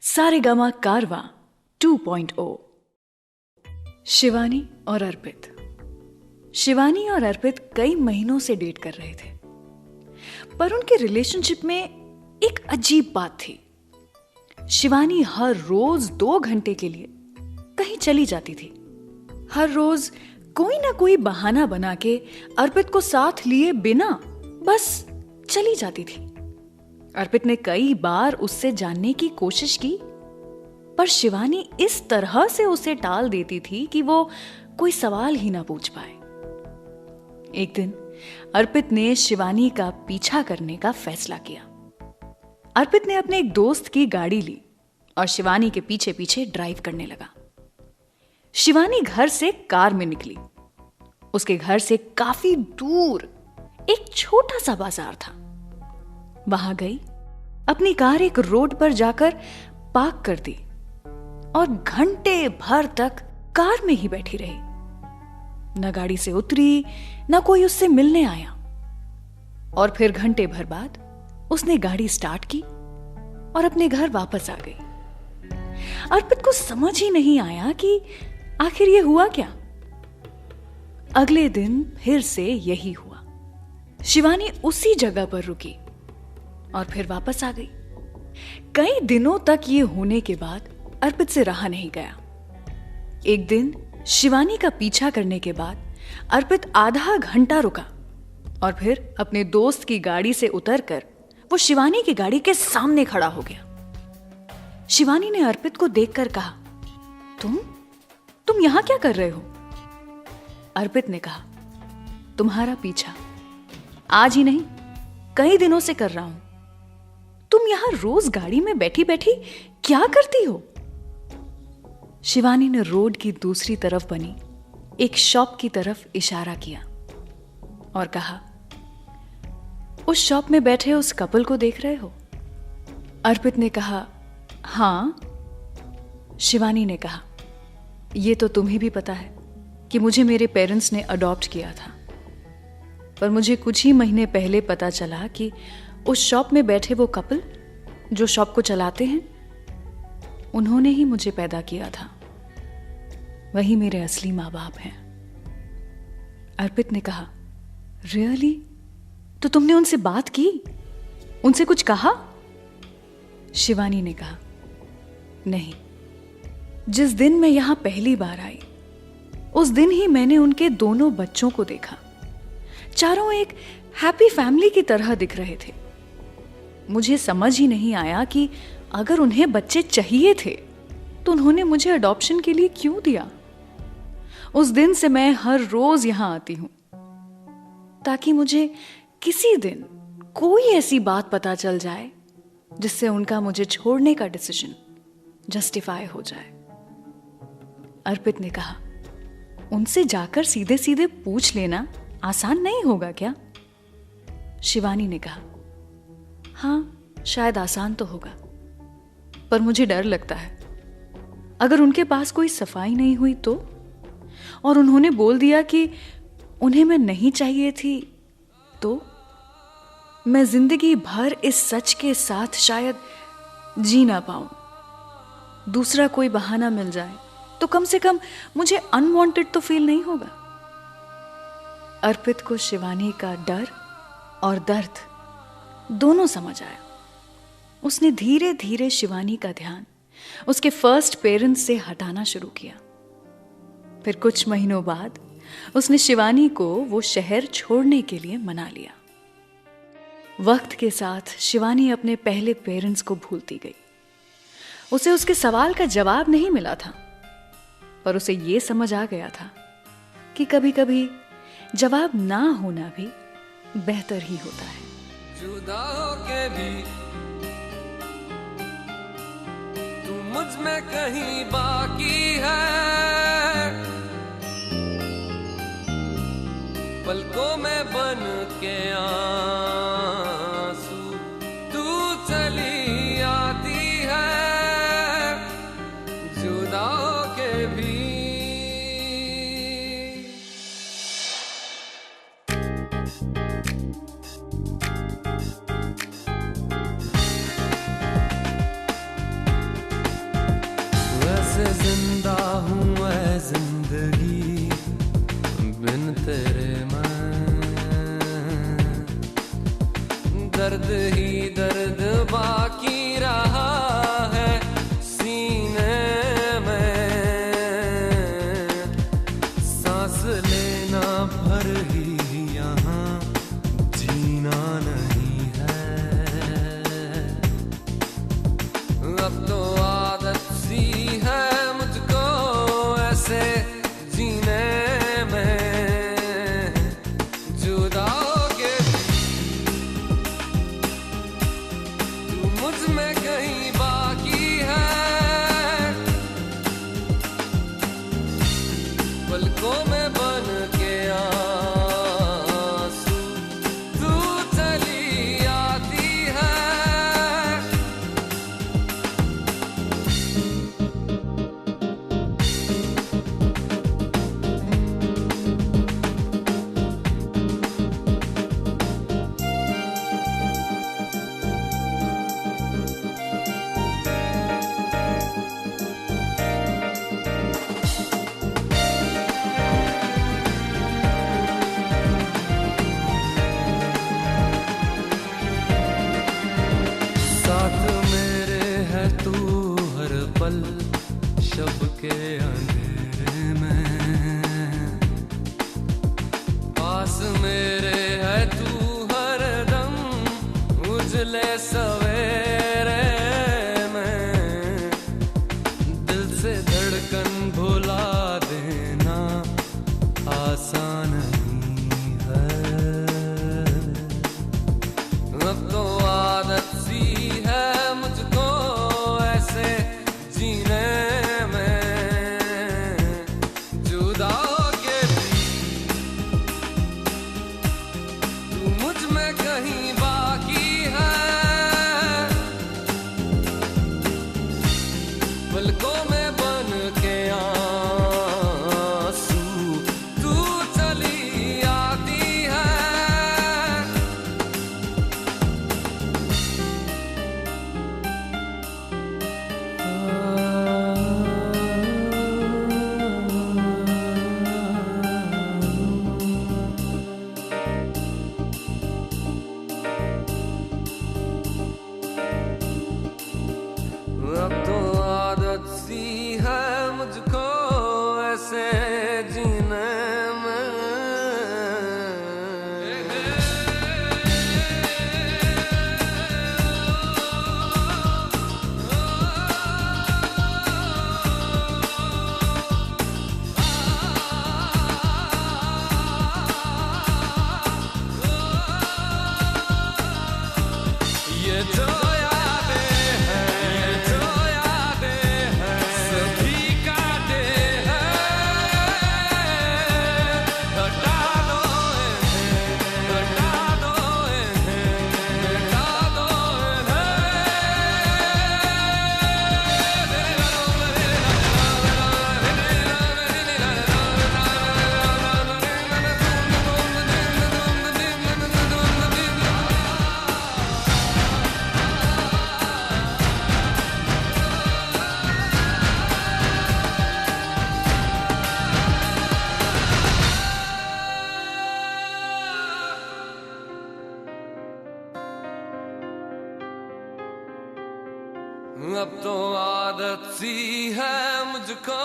सारेगामा कारवां 2.0। शिवानी और अर्पित। शिवानी और अर्पित कई महीनों से डेट कर रहे थे, पर उनके रिलेशनशिप में एक अजीब बात थी। शिवानी हर रोज 2 घंटे के लिए कहीं चली जाती थी। हर रोज कोई ना कोई बहाना बना के अर्पित को साथ लिए बिना बस चली जाती थी। अर्पित ने कई बार उससे जानने की कोशिश की, पर शिवानी इस तरह से उसे टाल देती थी कि वो कोई सवाल ही ना पूछ पाए। एक दिन अर्पित ने शिवानी का पीछा करने का फैसला किया। अर्पित ने अपने एक दोस्त की गाड़ी ली और शिवानी के पीछे पीछे ड्राइव करने लगा। शिवानी घर से कार में निकली। उसके घर से काफी दूर एक छोटा सा बाजार था। वहां गई, अपनी कार एक रोड पर जाकर पार्क कर दी और घंटे भर तक कार में ही बैठी रही। न गाड़ी से उतरी, न कोई उससे मिलने आया। और फिर घंटे भर बाद उसने गाड़ी स्टार्ट की और अपने घर वापस आ गई। अर्पित को समझ ही नहीं आया कि आखिर ये हुआ क्या। अगले दिन फिर से यही हुआ। शिवानी उसी जगह पर रुकी और फिर वापस आ गई। कई दिनों तक ये होने के बाद अर्पित से रहा नहीं गया। एक दिन शिवानी का पीछा करने के बाद अर्पित आधा घंटा रुका और फिर अपने दोस्त की गाड़ी से उतरकर वो शिवानी की गाड़ी के सामने खड़ा हो गया। शिवानी ने अर्पित को देखकर कहा, तुम यहां क्या कर रहे हो? अर्पित ने कहा, तुम्हारा पीछा आज ही नहीं, कई दिनों से कर रहा हूं। तुम यहां रोज गाड़ी में बैठी बैठी क्या करती हो? शिवानी ने रोड की दूसरी तरफ बनी एक शॉप की तरफ इशारा किया और कहा, उस शॉप में बैठे उस कपल को देख रहे हो? अर्पित ने कहा, हां। शिवानी ने कहा, यह तो तुम्हें भी पता है कि मुझे मेरे पेरेंट्स ने अडॉप्ट किया था, पर मुझे कुछ ही महीने पहले पता चला कि उस शॉप में बैठे वो कपल जो शॉप को चलाते हैं, उन्होंने ही मुझे पैदा किया था। वही मेरे असली माँ बाप हैं। अर्पित ने कहा, रियली? तो तुमने उनसे बात की? उनसे कुछ कहा? शिवानी ने कहा, नहीं। जिस दिन मैं यहां पहली बार आई, उस दिन ही मैंने उनके दोनों बच्चों को देखा। चारों एक हैप्पी फैमिली की तरह दिख रहे थे। मुझे समझ ही नहीं आया कि अगर उन्हें बच्चे चाहिए थे तो उन्होंने मुझे अडॉप्शन के लिए क्यों दिया। उस दिन से मैं हर रोज यहां आती हूं ताकि मुझे किसी दिन कोई ऐसी बात पता चल जाए जिससे उनका मुझे छोड़ने का डिसीजन जस्टिफाई हो जाए। अर्पित ने कहा, उनसे जाकर सीधे सीधे पूछ लेना आसान नहीं होगा क्या? शिवानी ने कहा, हां, शायद आसान तो होगा, पर मुझे डर लगता है अगर उनके पास कोई सफाई नहीं हुई तो, और उन्होंने बोल दिया कि उन्हें मैं नहीं चाहिए थी तो मैं जिंदगी भर इस सच के साथ शायद जी ना पाऊं। दूसरा कोई बहाना मिल जाए तो कम से कम मुझे अनवांटेड तो फील नहीं होगा। अर्पित को शिवानी का डर और दर्द दोनों समझ आया। उसने धीरे धीरे शिवानी का ध्यान उसके फर्स्ट पेरेंट्स से हटाना शुरू किया। फिर कुछ महीनों बाद उसने शिवानी को वो शहर छोड़ने के लिए मना लिया। वक्त के साथ शिवानी अपने पहले पेरेंट्स को भूलती गई। उसे उसके सवाल का जवाब नहीं मिला था, पर उसे ये समझ आ गया था कि कभी कभी जवाब ना होना भी बेहतर ही होता है। जुदा होके भी तू मुझ में कहीं बाकी है, पलकों में बन के आंसू तू चली आती है, जुदा होके भी। जिंदा हूँ मैं जिंदगी बिन तेरे मैं, दर्द ही दर्द बाकी रहा है सीने में, सांस लेना भर ही यहाँ जीना नहीं है, अब तो आदत सी है मुझको ऐसे जीने में, जुदा होके तू मुझ में कहीं बाकी है, पलकों में बन के आंसू तू चली आती है। साथ मेरे है तू हर पल शब के अंधेरे में, पास मेरे है तू हर दम उजले सवेरे में, दिल से धड़कन भुला देना आसान नहीं है, अब तो आदत सी है मुझको ऐसे जीने में, जुदा होके भी तू मुझ में कहीं बाकी है, पलकों में बन के आंसू तू चली आती है। अब तो आदत सी है मुझको ऐसे जीने में। ये तो अब तो आदत सी है मुझको